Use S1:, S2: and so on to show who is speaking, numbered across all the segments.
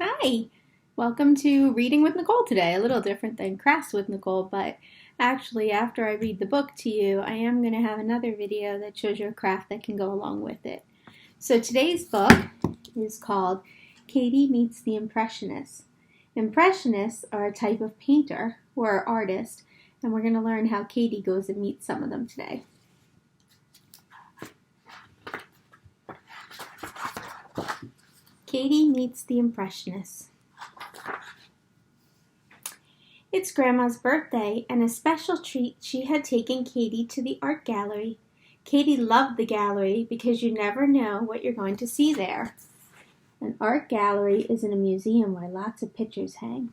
S1: Hi! Welcome to Reading with Nicole today. A little different than Crafts with Nicole, but actually after I read the book to you, I am going to have another video that shows you a craft that can go along with it. So today's book is called Katie Meets the Impressionists. Impressionists are a type of painter or artist, and we're going to learn how Katie goes and meets some of them today. Katie Meets the Impressionists. It's Grandma's birthday, and a special treat she had taken Katie to the art gallery. Katie loved the gallery because you never know what you're going to see there. An art gallery is in a museum where lots of pictures hang.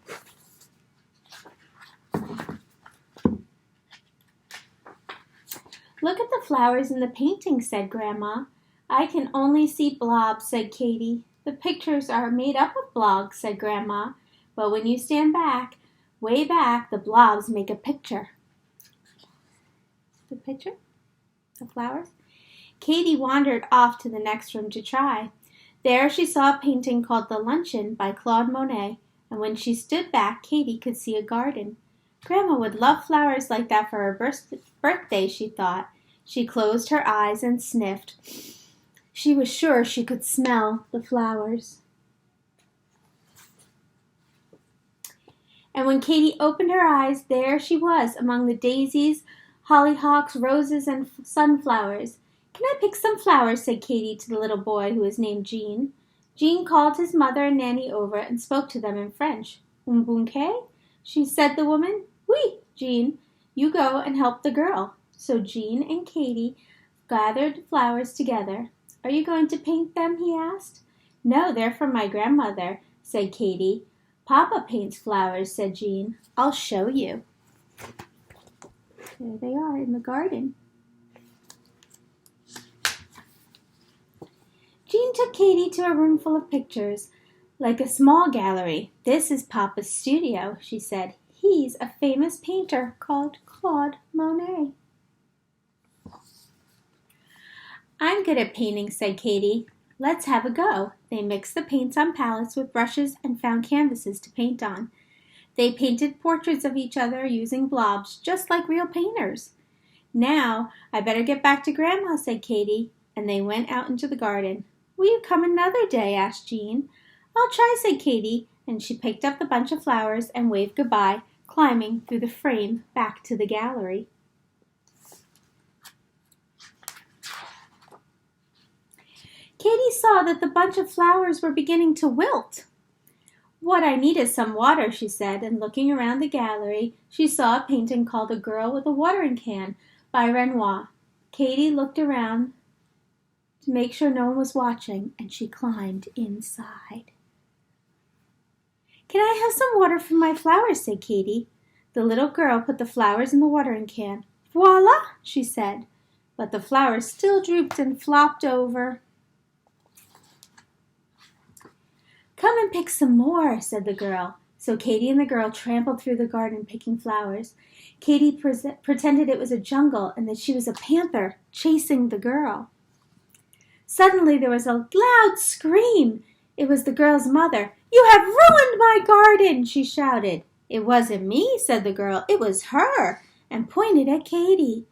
S1: Look at the flowers in the painting, said Grandma. I can only see blobs, said Katie. The pictures are made up of blobs, said Grandma. But when you stand back, way back, the blobs make a picture. The picture? The flowers? Katie wandered off to the next room to try. There she saw a painting called The Luncheon by Claude Monet, and when she stood back, Katie could see a garden. Grandma would love flowers like that for her birthday, she thought. She closed her eyes and sniffed. She was sure she could smell the flowers. And when Katie opened her eyes, there she was among the daisies, hollyhocks, roses, and sunflowers. Can I pick some flowers? Said Katie to the little boy who was named Jean. Jean called his mother and Nanny over and spoke to them in French. Un bouquet? She said the woman. Oui, Jean. You go and help the girl. So Jean and Katie gathered flowers together. Are you going to paint them? He asked. No, they're from my grandmother, said Katie. Papa paints flowers, said Jean. I'll show you. There they are in the garden. Jean took Katie to a room full of pictures, like a small gallery. This is Papa's studio, she said. He's a famous painter called Claude Monet. I'm good at painting, said Katie. Let's have a go. They mixed the paints on palettes with brushes and found canvases to paint on. They painted portraits of each other using blobs, just like real painters. Now, I better get back to Grandma, said Katie, and they went out into the garden. Will you come another day? Asked Jean. I'll try, said Katie, and she picked up the bunch of flowers and waved goodbye, climbing through the frame back to the gallery. Katie saw that the bunch of flowers were beginning to wilt. What I need is some water, she said, and looking around the gallery, she saw a painting called A Girl with a Watering Can by Renoir. Katie looked around to make sure no one was watching, and she climbed inside. Can I have some water for my flowers? Said Katie. The little girl put the flowers in the watering can. Voila, she said, but the flowers still drooped and flopped over. Come and pick some more, said the girl. So Katie and the girl trampled through the garden picking flowers. Katie pretended it was a jungle and that she was a panther chasing the girl. Suddenly there was a loud scream. It was the girl's mother. You have ruined my garden, she shouted. It wasn't me, said the girl. It was her, and pointed at Katie.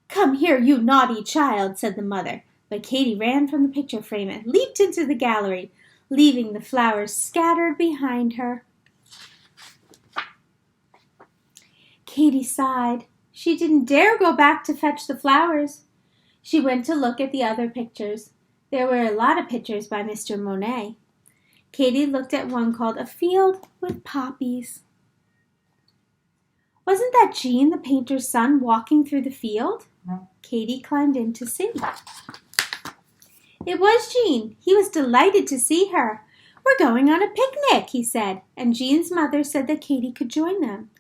S1: Come here, you naughty child, said the mother. But Katie ran from the picture frame and leaped into the gallery, leaving the flowers scattered behind her. Katie sighed. She didn't dare go back to fetch the flowers. She went to look at the other pictures. There were a lot of pictures by Mr. Monet. Katie looked at one called A Field with Poppies. Wasn't that Jean, the painter's son, walking through the field? Katie climbed in to see. It was Jean. He was delighted to see her. We're going on a picnic, he said, and Jean's mother said that Katie could join them.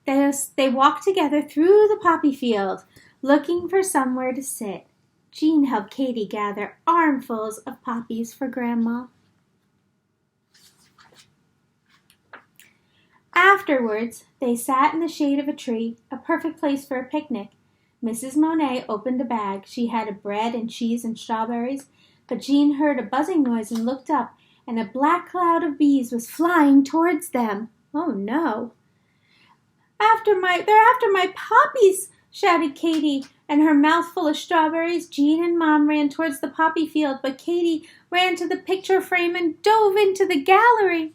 S1: They walked together through the poppy field, looking for somewhere to sit. Jean helped Katie gather armfuls of poppies for Grandma. Afterwards, they sat in the shade of a tree, a perfect place for a picnic. Mrs. Monet opened a bag. She had bread and cheese and strawberries, but Jean heard a buzzing noise and looked up, and a black cloud of bees was flying towards them. Oh no! They're after my poppies, shouted Katy, and her mouth full of strawberries. Jean and Mom ran towards the poppy field, but Katy ran to the picture frame and dove into the gallery.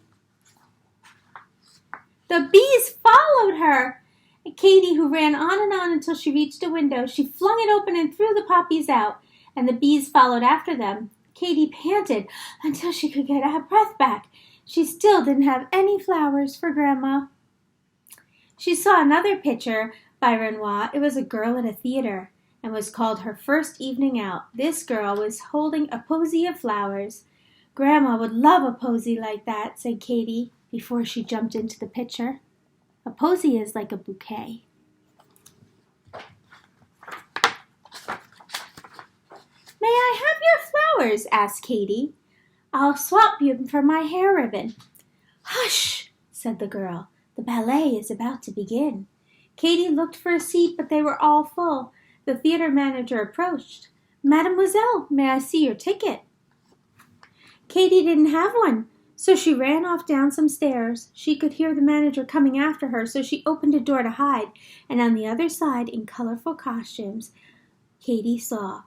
S1: The bees followed her. Katy, who ran on until she reached a window, she flung it open and threw the poppies out, and the bees followed after them. Katy panted until she could get her breath back. She still didn't have any flowers for Grandma. She saw another picture by Renoir. It was a girl at a theater and was called Her First Evening Out. This girl was holding a posy of flowers. Grandma would love a posy like that, said Katy before she jumped into the picture. A posy is like a bouquet. May I have your flowers? Asked Katy. I'll swap you for my hair ribbon. Hush, said the girl. The ballet is about to begin. Katy looked for a seat, but they were all full. The theater manager approached. Mademoiselle, may I see your ticket? Katy didn't have one, so she ran off down some stairs. She could hear the manager coming after her, so she opened a door to hide, and on the other side, in colorful costumes, Katy saw.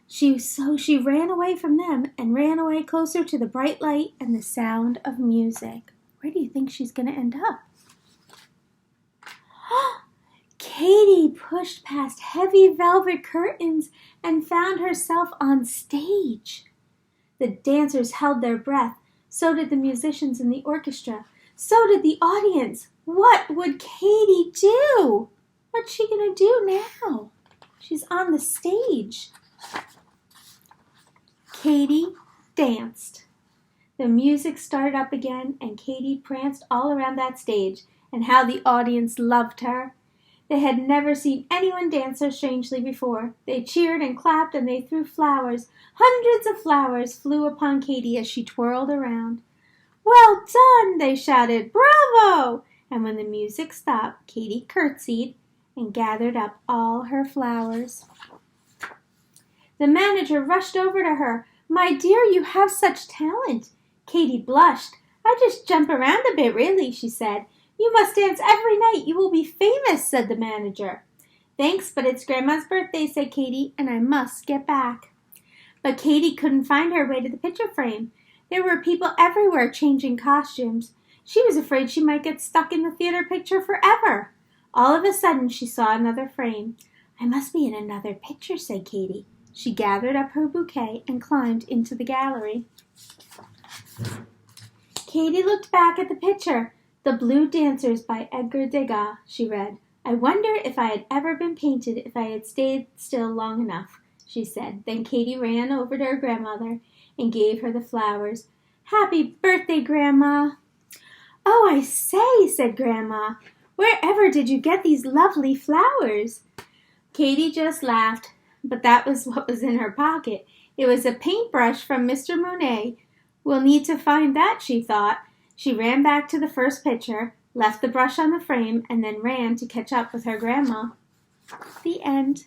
S1: So she ran away from them and ran away closer to the bright light and the sound of music. Where do you think she's going to end up? Katy pushed past heavy velvet curtains and found herself on stage. The dancers held their breath. So did the musicians in the orchestra. So did the audience. What would Katy do? What's she going to do now? She's on the stage. Katy danced. The music started up again, and Katy pranced all around that stage, and how the audience loved her. They had never seen anyone dance so strangely before. They cheered and clapped, and they threw flowers. Hundreds of flowers flew upon Katy as she twirled around. Well done, they shouted. Bravo! And when the music stopped, Katy curtsied and gathered up all her flowers. The manager rushed over to her. My dear, you have such talent. Katy blushed. I just jump around a bit, really, she said. You must dance every night. You will be famous, said the manager. Thanks, but it's Grandma's birthday, said Katy, and I must get back. But Katy couldn't find her way to the picture frame. There were people everywhere changing costumes. She was afraid she might get stuck in the theater picture forever. All of a sudden, she saw another frame. I must be in another picture, said Katy. She gathered up her bouquet and climbed into the gallery. Katy looked back at the picture. The Blue Dancers by Edgar Degas, she read. I wonder if I had ever been painted if I had stayed still long enough, she said. Then Katy ran over to her grandmother and gave her the flowers. Happy birthday, Grandma. Oh, I say, said Grandma. Wherever did you get these lovely flowers? Katy just laughed, but that was what was in her pocket. It was a paintbrush from Mr. Monet. We'll need to find that, she thought. She ran back to the first picture, left the brush on the frame, and then ran to catch up with her grandma. The end.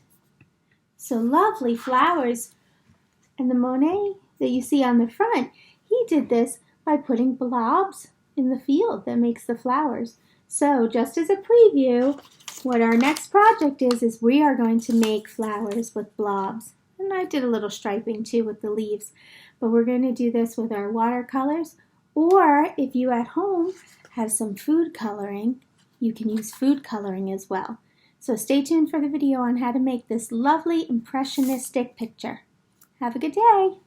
S1: So lovely flowers. And the Monet that you see on the front, he did this by putting blobs in the field that makes the flowers. So just as a preview, what our next project is we are going to make flowers with blobs. And I did a little striping too with the leaves. But we're going to do this with our watercolors. Or if you at home have some food coloring, you can use food coloring as well. So stay tuned for the video on how to make this lovely impressionistic picture. Have a good day.